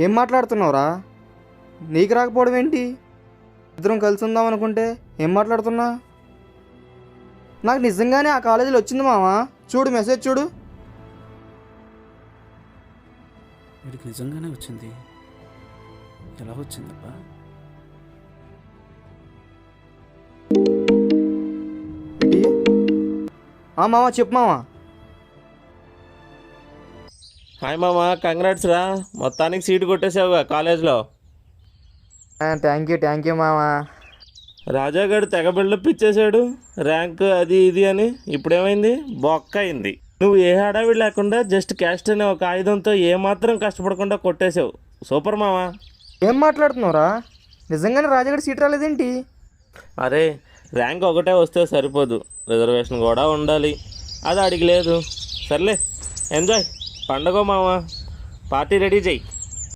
ఏం మాట్లాడుతున్నావురా? నీకు రాకపోవడం ఏంటి? ఇద్దరం కలిసి ఉందాం అనుకుంటే ఏం మాట్లాడుతున్నా? నాకు నిజంగానే ఆ కాలేజీలో వచ్చింది మావా. చూడు మెసేజ్ చూడు. వీడికి నిజంగానే వచ్చింది. ఎలా వచ్చిందబ్బా? ఏంటి? మావా చెప్పు మావా. హాయ్ మామ, కంగ్రాట్స్ రా, మొత్తానికి సీటు కొట్టేసావుగా కాలేజ్లో. థ్యాంక్ యూ మావా. రాజాగాడు తెగ బిల్డప్ ఇచ్చేశాడు, ర్యాంక్ అది ఇది అని. ఇప్పుడేమైంది? బొక్క అయింది. నువ్వు ఏ హడావిడి లేకుండా జస్ట్ క్యాస్ట్ అనే ఒక ఆయుధంతో ఏమాత్రం కష్టపడకుండా కొట్టేశావు. సూపర్ మామ. ఏం మాట్లాడుతున్నావురా? నిజంగానే రాజాగడి సీట్ రాలేదేంటి? అరే, ర్యాంక్ ఒకటే వస్తే సరిపోదు, రిజర్వేషన్ కూడా ఉండాలి. అది అడిగి లేదు. సర్లే, ఎంజాయ్ పండగ మామ. పార్టీ రెడీ చెయ్యి.